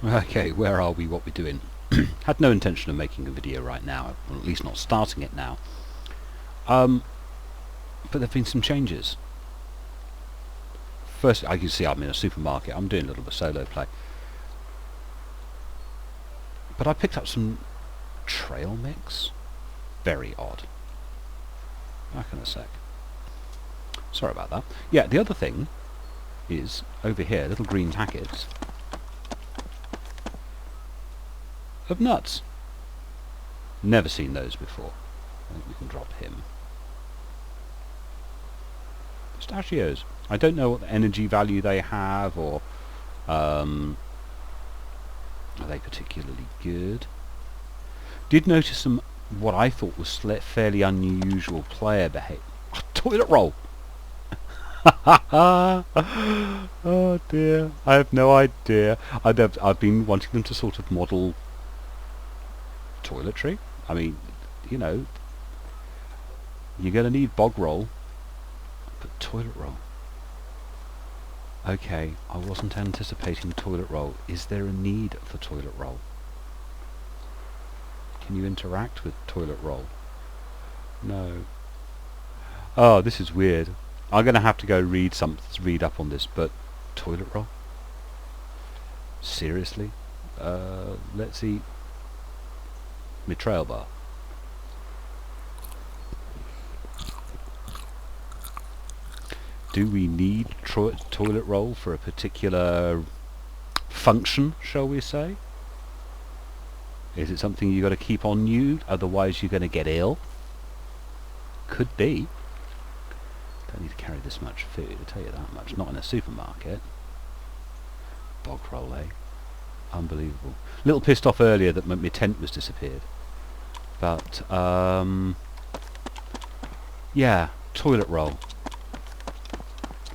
Okay, where are we? What we're doing? Had no intention of making a video right now, or at least not starting it now. But there've been some changes. First, I can see I'm in a supermarket. I'm doing a little bit of solo play, but I picked up some trail mix. Very odd. Back in a sec. Sorry about that. Yeah, the other thing is over here, little green packets of nuts. Never seen those before. I think we can drop him. Pistachios. I don't know what the energy value they have, or are they particularly good. Did notice some what I thought was fairly unusual player behaviour. Toilet roll. Oh dear, I have no idea. I've been wanting them to sort of model toiletry. I mean, you know, you're going to need bog roll, but toilet roll. Okay, I wasn't anticipating toilet roll. Is there a need for toilet roll? Can you interact with toilet roll? No. Oh, this is weird. I'm going to have to go read up on this, but toilet roll? Seriously? Let's eat my trail bar. Do we need toilet roll for a particular function, shall we say? Is it something you got to keep on you, otherwise you're going to get ill? Could be. Don't need to carry this much food, I'll tell you that much. Not in a supermarket. Bog roll, eh? Unbelievable. A little pissed off earlier that my tent was disappeared. But, yeah, toilet roll.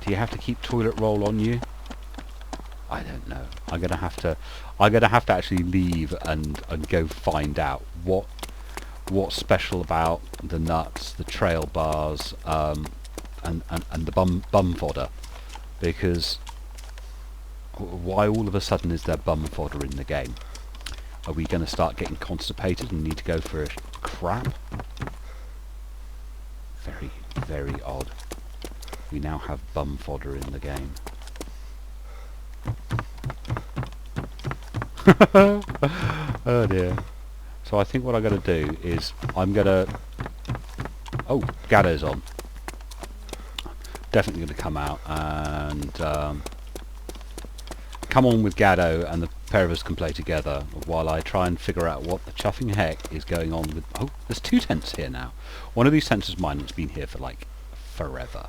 Do you have to keep toilet roll on you? I don't know. I'm gonna have to actually leave and go find out what's special about the nuts, the trail bars, and the bum fodder, because why all of a sudden is there bum fodder in the game? Are we going to start getting constipated and need to go for a crap? Very, very odd. We now have bum fodder in the game. Oh dear. So I think what I'm going to do is I'm going to... Oh, Gaddo's on. Definitely going to come out and come on with Gaddo, and the pair of us can play together while I try and figure out what the chuffing heck is going on with... Oh, there's two tents here now. One of these tents is mine, that's been here for like forever.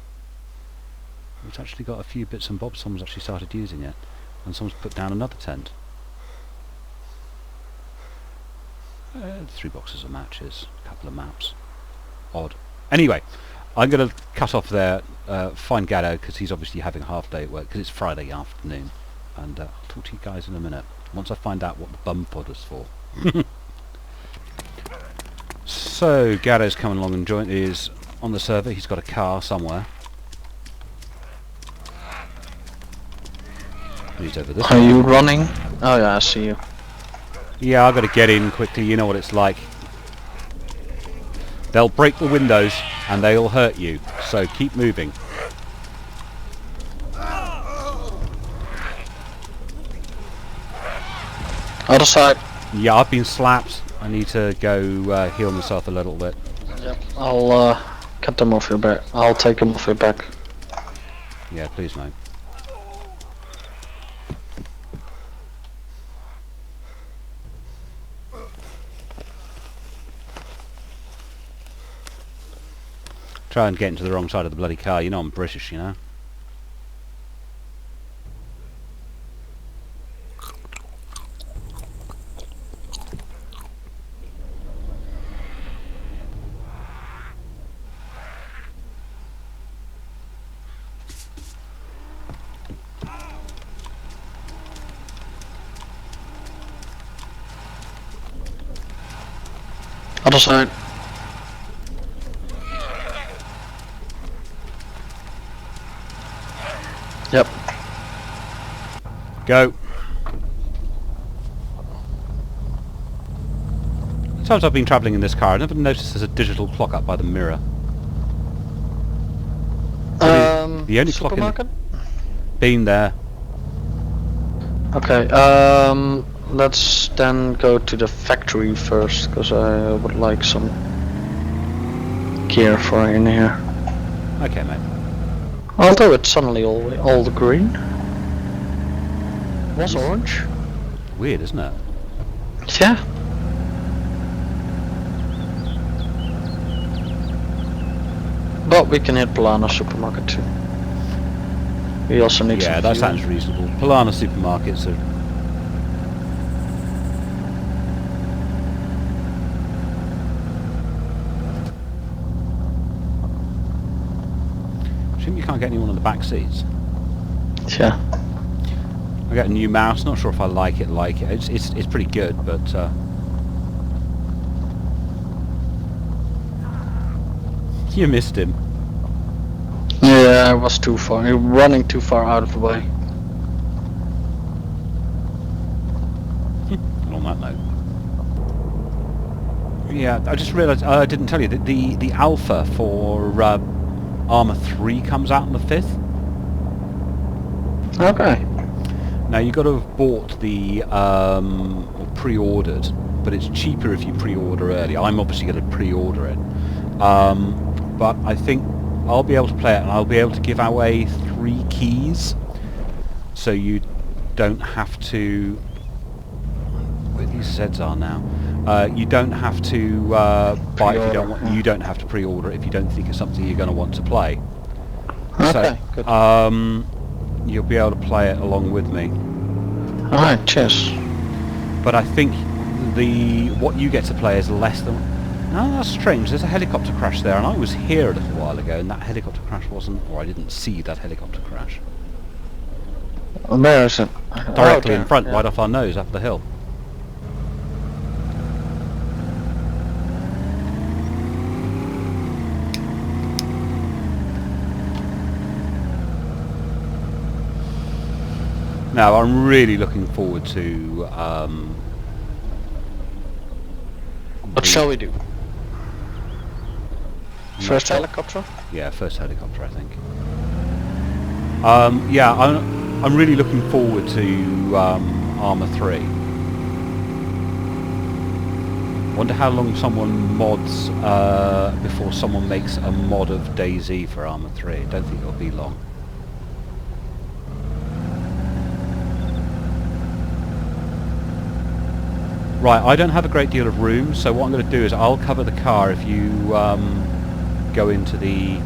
It's actually got a few bits and bobs. Someone's actually started using it, and someone's put down another tent. 3 boxes of matches, a couple of maps. Odd. Anyway, I'm going to cut off there, find Gaddo, because he's obviously having a half day at work, because it's Friday afternoon. And I'll talk to you guys in a minute, once I find out what the bum fodder's for. So, Gaddo's coming along and is on the server. He's got a car somewhere. He's over this Are way. you running? Oh yeah, I see you. Yeah, I've got to get in quickly, you know what it's like. They'll break the windows and they'll hurt you, so keep moving. Other side. Yeah, I've been slapped. I need to go heal myself a little bit. Yep. I'll cut them off your back. I'll take them off your back. Yeah, please, mate. Try and get into the wrong side of the bloody car. You know I'm British, you know. Other side. Yep. Go. Times I've been travelling in this car, I never noticed there's a digital clock up by the mirror. The only clock supermarket? been there. Okay, let's then go to the factory first, because I would like some gear for in here. Okay, mate. Although it's suddenly all the green. Was orange. Weird, isn't it? Yeah. But we can hit Polana supermarket too. We also need some Yeah, that fuel. sounds reasonable. Polana supermarkets are... Shouldn't you can't get anyone on the back seats? Yeah. I got a new mouse, not sure if I like it. It's pretty good, but... You missed him. Yeah, I was too far. You're running too far out of the way. And on that note. Yeah, I just realised, I didn't tell you, that the alpha for Armour 3 comes out on the 5th. Okay. Now you've got to have bought the, or pre-ordered, but it's cheaper if you pre-order early. I'm obviously going to pre-order it. But I think I'll be able to play it, and I'll be able to give away 3 keys, so you don't have to... Where these Zeds are now. You don't have to buy it if you don't want. You don't have to pre-order it if you don't think it's something you're going to want to play. Okay, So, good. you'll be able to play it along with me. Alright, cheers. But I think what you get to play is less than... No, that's strange. There's a helicopter crash there, and I was here a little while ago, and that helicopter crash wasn't... Or I didn't see that helicopter crash. Where is it? Directly Oh, in front, yeah. right off our nose, up the hill. Now, I'm really looking forward to... What shall we do? First helicopter? Yeah, first helicopter, I think. Yeah, I'm really looking forward to Armour 3. Wonder how long someone mods before someone makes a mod of Dayz for Armour 3. Don't think it'll be long. Right, I don't have a great deal of room, so what I'm going to do is I'll cover the car if you go into the...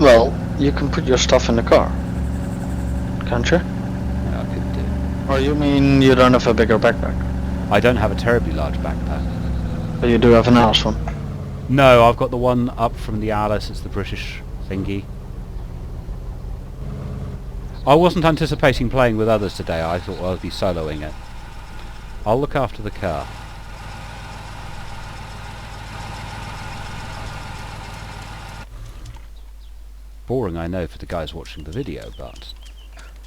Well, you can put your stuff in the car. Can't you? Yeah, I could do. Or you mean you don't have a bigger backpack? I don't have a terribly large backpack. But you do have an Alice one. No, I've got the one up from the Alice. It's the British thingy. I wasn't anticipating playing with others today. I thought I'd be soloing it. I'll look after the car. Boring, I know, for the guys watching the video, but...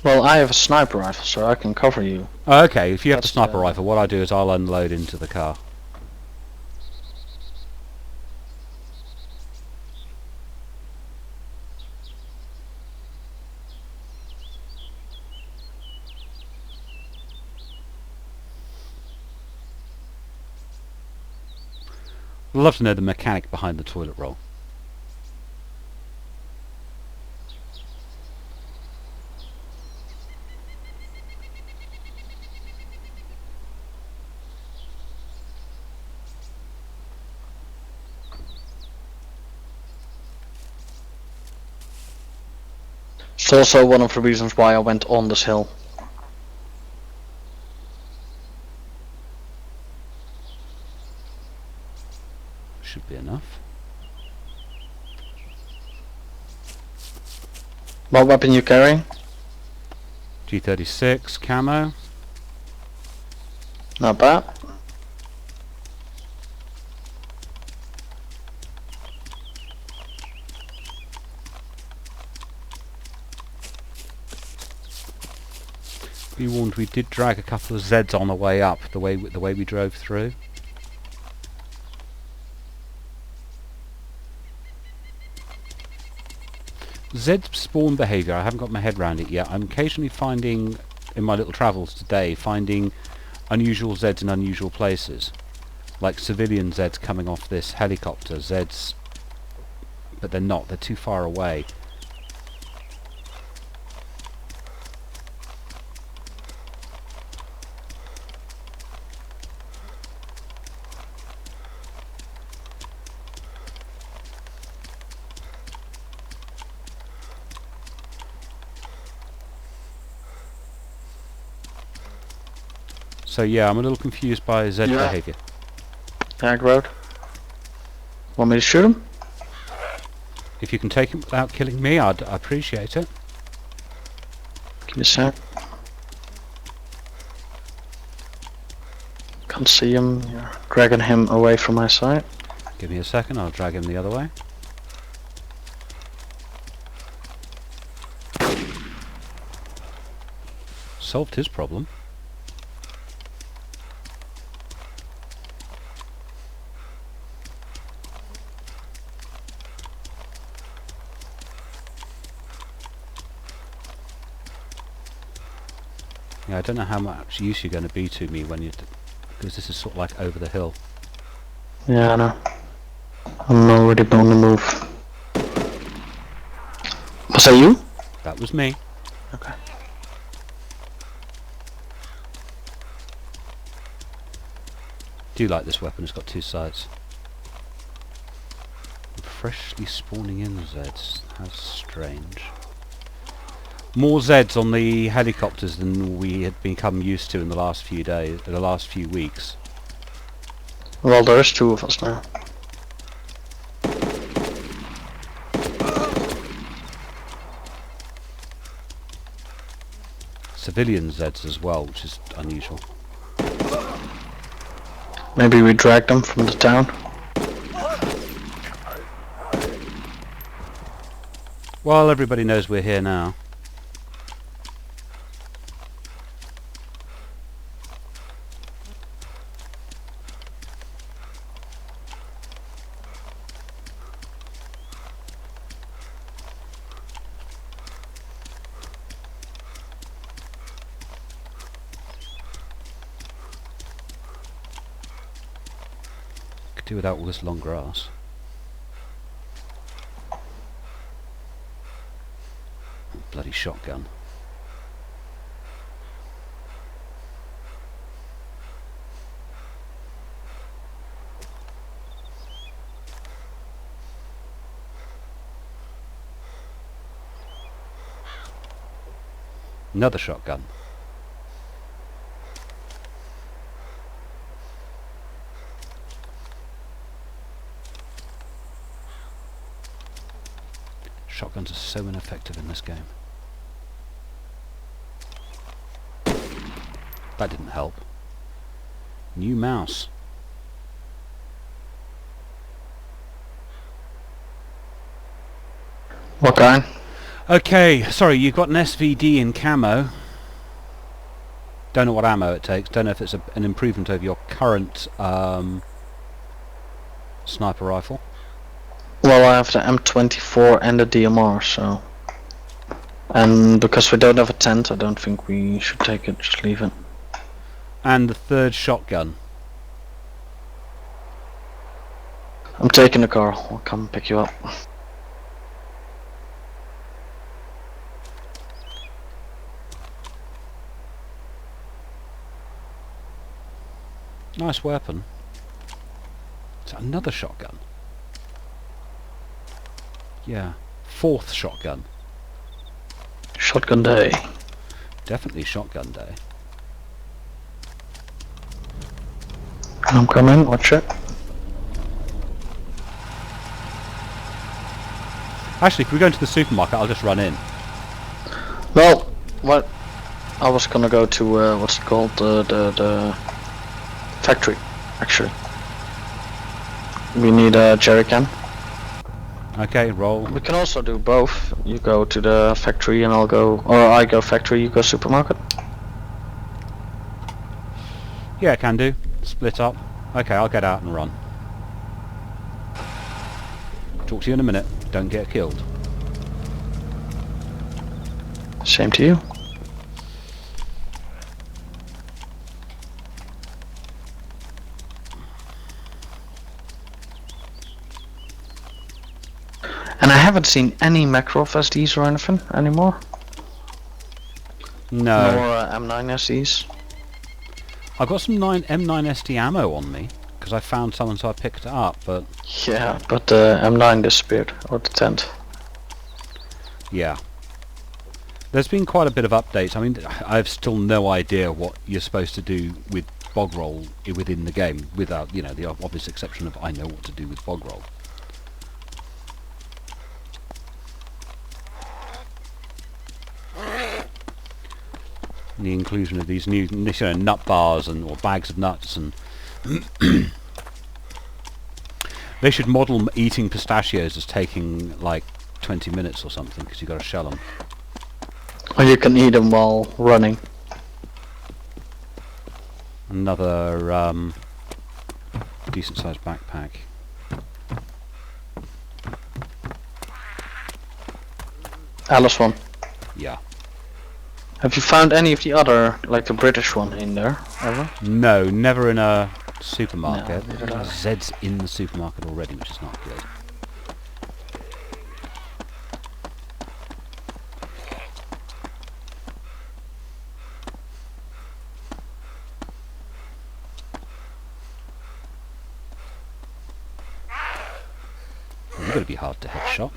Well, I have a sniper rifle, so I can cover you. Oh, okay, if you have the That's, sniper rifle, what I do is I'll unload into the car. I'd love to know the mechanic behind the toilet roll. It's also one of the reasons why I went on this hill. Should be enough. What weapon you carrying? G36, camo. Not bad. Be warned, we did drag a couple of Zeds on the way up, the way we drove through. Z spawn behaviour, I haven't got my head around it yet. I'm occasionally finding, in my little travels today, finding unusual Zs in unusual places. Like civilian Zs coming off this helicopter, Zs... but they're not, they're too far away. So yeah, I'm a little confused by Z behaviour. Ag road. Want me to shoot him? If you can take him without killing me, I'd appreciate it. Give me a sec. Can't see him. You're dragging him away from my sight. Give me a second, I'll drag him the other way. Solved his problem. Yeah, I don't know how much use you're going to be to me when you... because this is sort of like over the hill. Yeah, I know. I'm already on the move. Was that you? That was me. Okay. Do you like this weapon? It's got two sides. Freshly spawning in Zeds. How strange. More Zeds on the helicopters than we had become used to in the last few days, the last few weeks. Well, there's two of us now. Civilian Zeds as well, which is unusual. Maybe we dragged them from the town. Well, everybody knows we're here now. Could do without all this long grass. Bloody shotgun. Another shotgun. Shotguns are so ineffective in this game. That didn't help. New mouse. What kind? Okay, sorry, you've got an SVD in camo. Don't know what ammo it takes. Don't know if it's an improvement over your current sniper rifle. Well, I have the M24 and the DMR, so... And because we don't have a tent, I don't think we should take it, just leave it. And the third shotgun. I'm taking the car, I'll come pick you up. Nice weapon. It's another shotgun. Yeah. Fourth shotgun. Shotgun day. Definitely shotgun day. I'm coming, watch it. Actually, if we go into the supermarket, I'll just run in. Well, what? I was gonna go to, what's it called? The factory, actually. We need a jerry can. Okay, roll. We can also do both. You go to the factory and I'll go, or I go factory, you go supermarket. Yeah, can do. Split up. Okay, I'll get out and run. Talk to you in a minute. Don't get killed. Same to you. And I haven't seen any macro SDs or anything anymore. No. Nor M9 SDs. I've got some M9 SD ammo on me, because I found some and so I picked it up, but... Yeah, but the M9 disappeared, or the tent. Yeah. There's been quite a bit of updates. I mean, I have still no idea what you're supposed to do with bog roll within the game, without, you know, the obvious exception of I know what to do with bog roll. And the inclusion of these new, you know, nut bars and or bags of nuts, and they should model eating pistachios as taking like 20 minutes or something, because you've got to shell them. Or you can eat them while running. Another decent sized backpack. Alice one. Yeah. Have you found any of the other, like the British one, in there ever? No, never in a supermarket. No, neither did I. Zed's in the supermarket already, which is not good. You're going to be hard to headshot.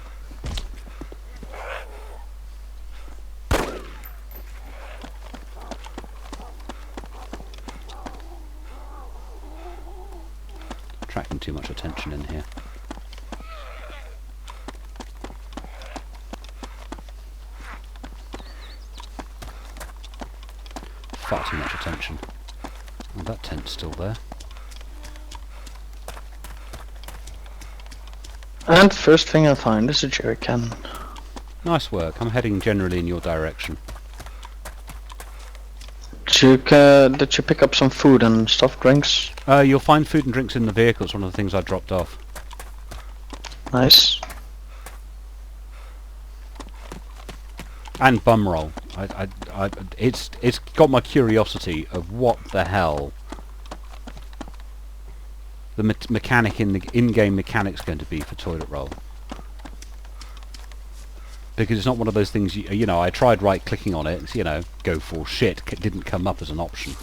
Attracting too much attention in here. Far too much attention. Oh, that tent's still there. And first thing I find is a jerry can. Nice work. I'm heading generally in your direction. Did you pick up some food and stuff, drinks? You'll find food and drinks in the vehicle. It's one of the things I dropped off. Nice. And bum roll. It's got my curiosity of what the hell the mechanic in the in-game mechanic's going to be for toilet roll. Because it's not one of those things, you know, I tried right-clicking on it, you know, go for shit, it didn't come up as an option.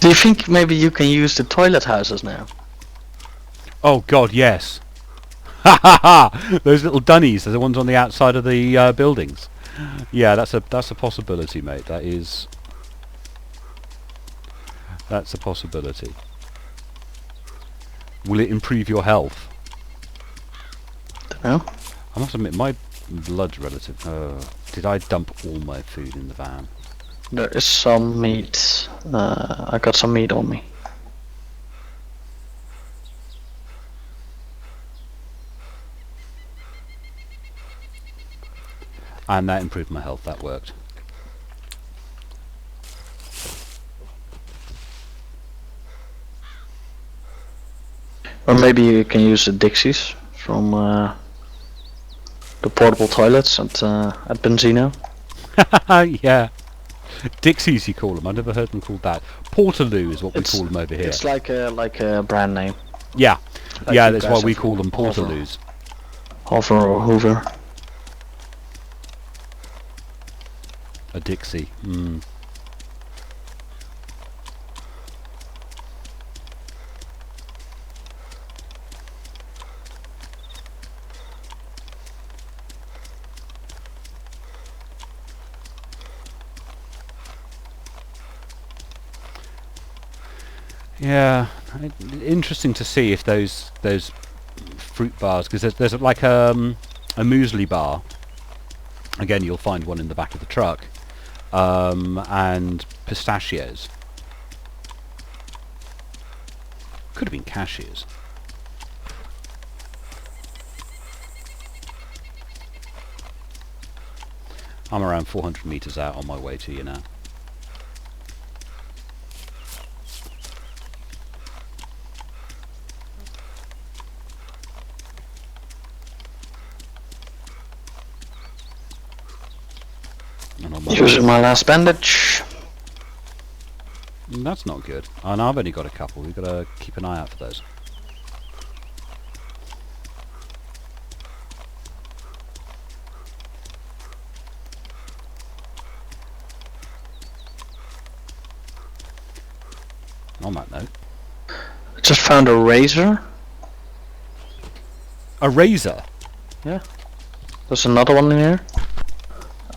Do you think maybe you can use the toilet houses now? Oh god, yes. Ha ha ha! Those little dunnies, they're the ones on the outside of the buildings. Yeah, that's a possibility, mate. That's a possibility. Will it improve your health? No? I must admit, my blood's relative. Did I dump all my food in the van? There is some meat. I got some meat on me. And that improved my health. That worked. Or maybe you can use the Dixies from the portable toilets at Benzino. Yeah. Dixies, you call them. I never heard them called that. Portaloo is what we call them over here. It's like a brand name. Yeah. Like Yeah, you that's guys why we have call them Hover. Portaloos. Hover or Hoover. A Dixie. Mm. Yeah, interesting to see if those fruit bars, because there's like a muesli bar. Again, you'll find one in the back of the truck, and pistachios. Could have been cashews. I'm around 400 meters out on my way to you now. Using my last bandage. That's not good. And I've only got a couple. We've got to keep an eye out for those. On that note. Just found a razor. A razor? Yeah. There's another one in here.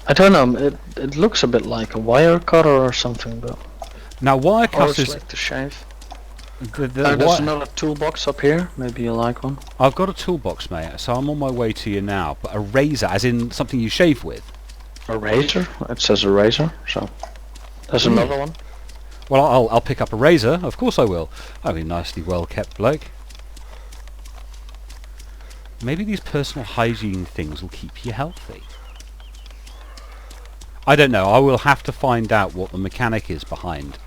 I don't know, it looks a bit like a wire cutter or something, but... Now wire Or it's cutters... like to shave. There's another toolbox up here, maybe you like one. I've got a toolbox, mate, so I'm on my way to you now. But a razor, as in something you shave with? A razor? It says a razor, so... There's another one. Well, I'll pick up a razor, of course I will. I'm a nicely well-kept bloke. Maybe these personal hygiene things will keep you healthy. I don't know, I will have to find out what the mechanic is behind.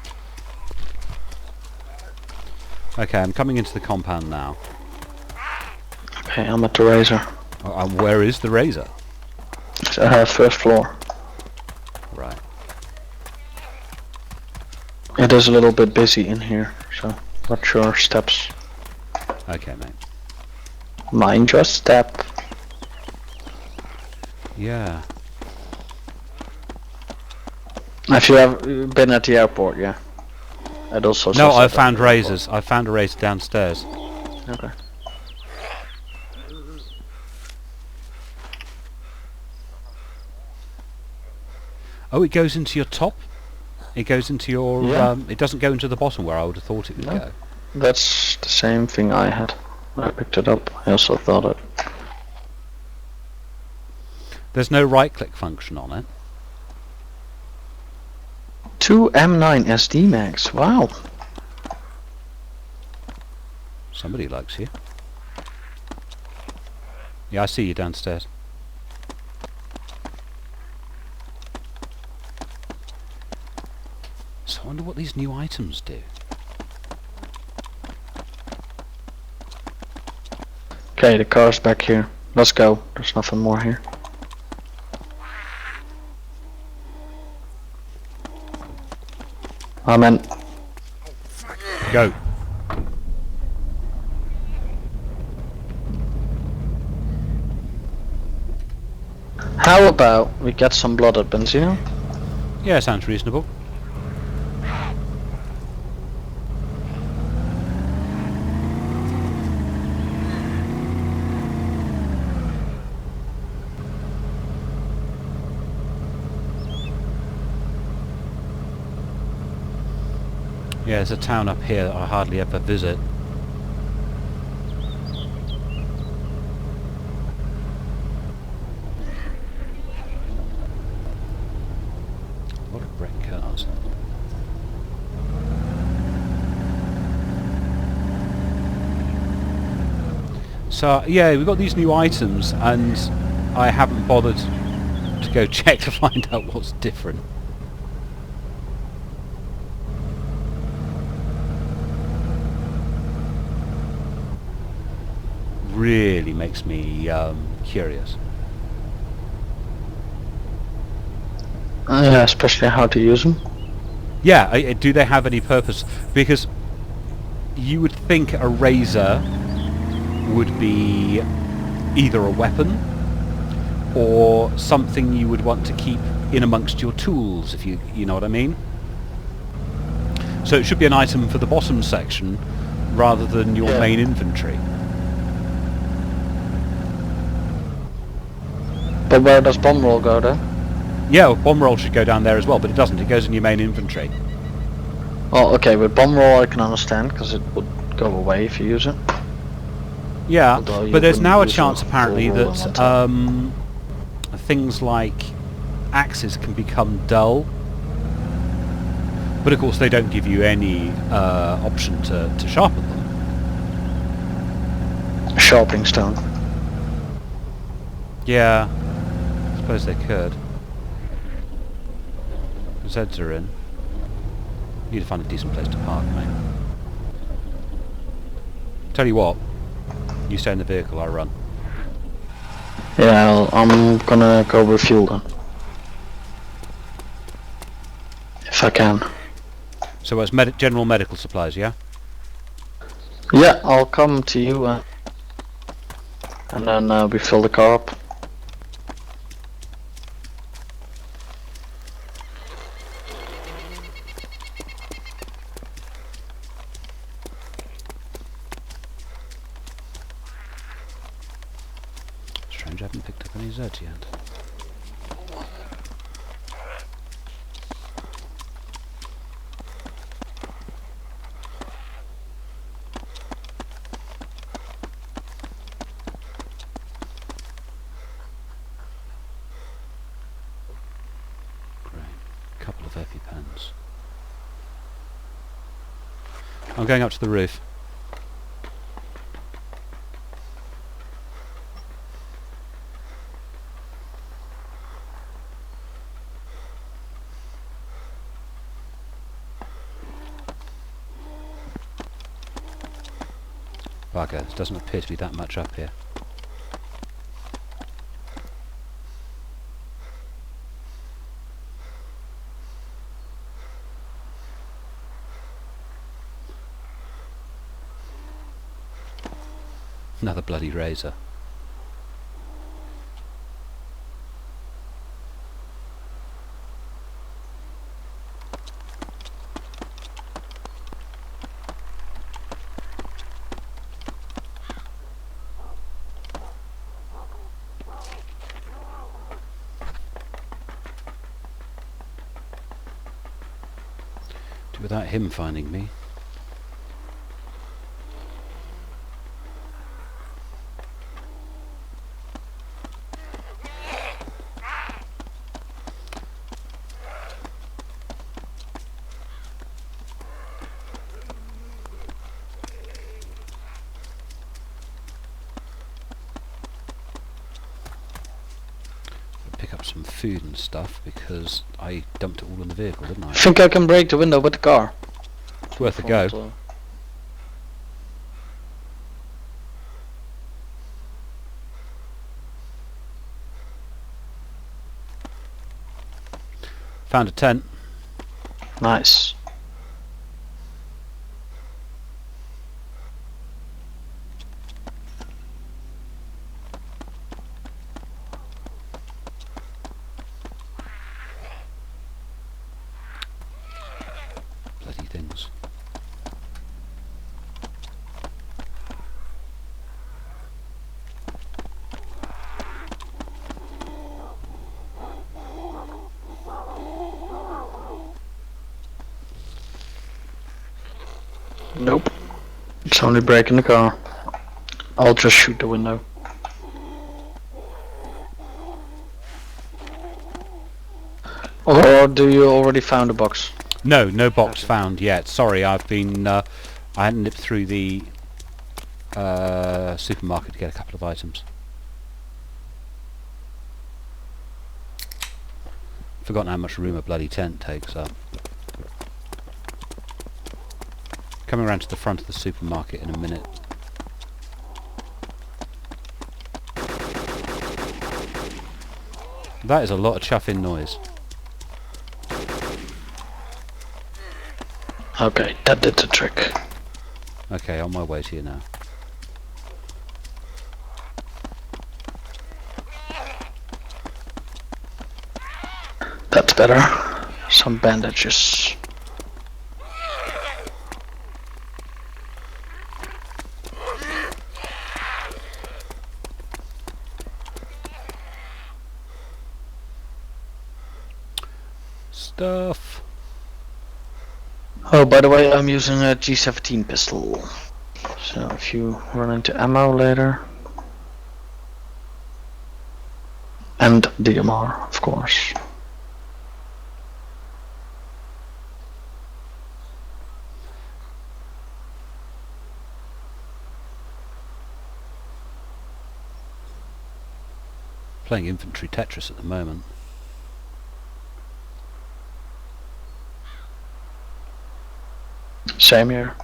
Okay, I'm coming into the compound now. Okay, I'm at the razor. Where is the razor? First floor. Right. It is a little bit busy in here, so watch your steps. Okay, mate. Mind your step. Yeah. If you have been at the airport, yeah. It also No, says I that found at the airport. razors. I found a razor downstairs. Okay. Oh, it goes into your top? It goes into your... Yeah. It doesn't go into the bottom where I would have thought it would No. go. That's the same thing I had. I picked it up. I also thought it. There's no right-click function on it. 2 M9 SD mags. Wow. Somebody likes you. Yeah, I see you downstairs. So I wonder what these new items do. Okay, the car's back here. Let's go. There's nothing more here. I'm in. Go. How about we get some blood at Benzino? Yeah, sounds reasonable. Yeah, there's a town up here that I hardly ever visit. A lot of brick cars. So, yeah, we've got these new items, and I haven't bothered to go check to find out what's different. Really makes me curious. Yeah, especially how to use them. Yeah, do they have any purpose? Because you would think a razor would be either a weapon or something you would want to keep in amongst your tools, if you know what I mean. So it should be an item for the bottom section rather than your main inventory. But where does bomb roll go then? Yeah, well, bomb roll should go down there as well, but it doesn't. It goes in your main inventory. Oh, okay, with bomb roll I can understand, because it would go away if you use it. Yeah, Although you but there's wouldn't now a use chance a apparently full roll that on things like axes can become dull. But of course they don't give you any option to sharpen them. Sharpening stone. Yeah, I suppose they could. Zeds are in. Need to find a decent place to park, mate. Tell you what, you stay in the vehicle, I run. Yeah, I'm gonna go refuel then. if I can. So it's general medical supplies, yeah? Yeah, I'll come to you and then we fill the car up. Strange, I haven't picked up any Zeds yet. Couple of EpiPens. I'm going up to the roof. Bugger, there doesn't appear to be that much up here. Another bloody razor. Without him finding me. Pick up some food and stuff because I dumped it all in the vehicle, didn't I? I think I can break the window with the car. It's worth a go. Found a tent. Nice. Bloody things. Nope. It's only breaking the car. I'll just shoot the window. Or do you already found a box? No, no box found yet. Sorry, I've been I hadn't nipped through the supermarket to get a couple of items. Forgotten how much room a bloody tent takes up. Coming around to the front of the supermarket in a minute. That is a lot of chuffing noise. Okay, that did the trick. Okay, on my way to you now. That's better. Some bandages. Stuff. Oh, by the way, I'm using a G17 pistol. So if you run into ammo later. And DMR, of course. Playing infantry Tetris at the moment. Same here.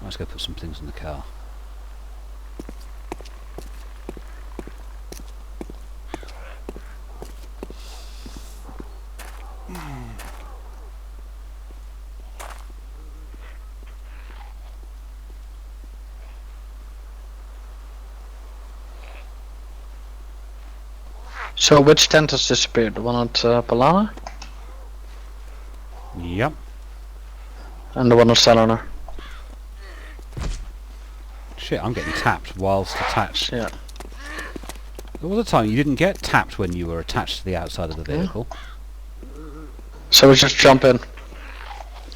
Let's go put some things in the car. So which tent has disappeared? The one at Palana Yep. and the one at Salona? Shit, I'm getting tapped whilst attached. Yeah. There was a time you didn't get tapped when you were attached to the outside of the vehicle. So we just jump in.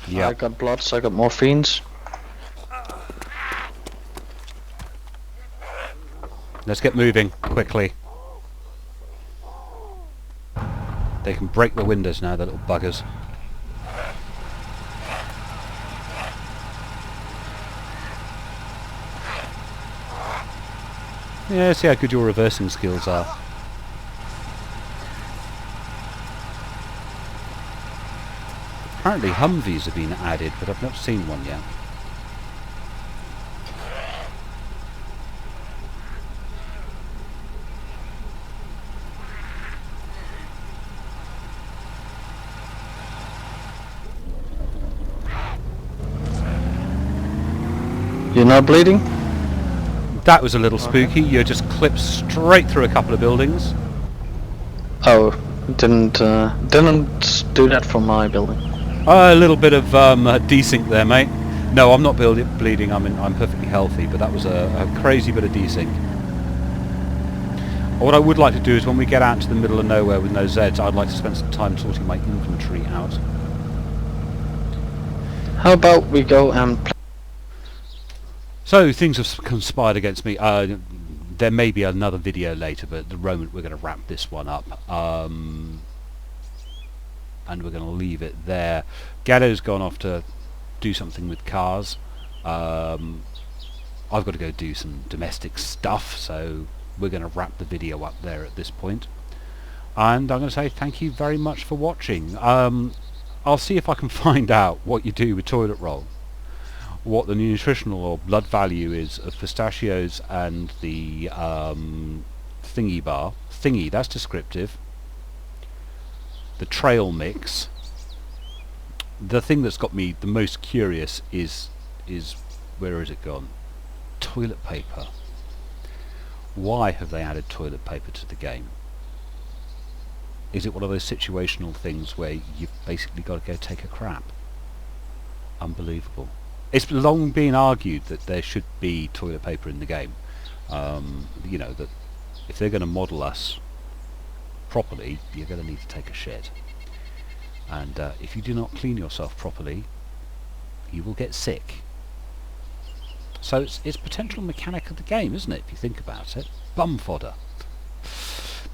Yeah. I got bloods, I got morphines. Let's get moving quickly. They can break the windows now, the little buggers. Yeah, see how good your reversing skills are. Apparently Humvees have been added, but I've not seen one yet. You're not bleeding? That was a little spooky. You just clipped straight through a couple of buildings. Oh, didn't do that for my building. A little bit of desync there, mate. No, I'm not bleeding. I'm perfectly healthy, but that was a crazy bit of desync. What I would like to do is when we get out into the middle of nowhere with no Zeds, I'd like to spend some time sorting my infantry out. How about we go and So things have conspired against me. There may be another video later, but at the moment we're going to wrap this one up. And we're going to leave it there. Gaddo's gone off to do something with cars. I've got to go do some domestic stuff, so we're going to wrap the video up there at this point. And I'm going to say thank you very much for watching. I'll see if I can find out what you do with toilet roll, what the nutritional or blood value is of pistachios and the thingy bar. Thingy, that's descriptive. The trail mix. The thing that's got me the most curious is where has it gone? Toilet paper. Why have they added toilet paper to the game? Is it one of those situational things where you've basically got to go take a crap? Unbelievable. It's long been argued that there should be toilet paper in the game. You know, that if they're going to model us properly, you're going to need to take a shit. And if you do not clean yourself properly, you will get sick. So it's potential mechanic of the game, isn't it, if you think about it? Bum-fodder.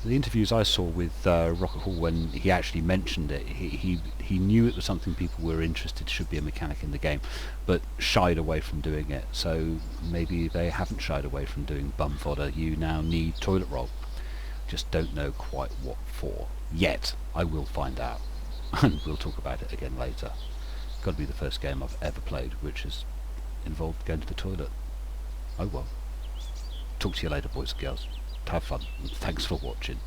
The interviews I saw with Rocket Hall, when he actually mentioned it, he knew it was something people were interested should be a mechanic in the game, but shied away from doing it. So maybe they haven't shied away from doing bum-fodder. You now need toilet roll. Just don't know quite what for yet. I will find out, and we'll talk about it again later. Got to be the first game I've ever played which has involved going to the toilet. Oh well. Talk to you later, boys and girls. Have fun, and thanks for watching.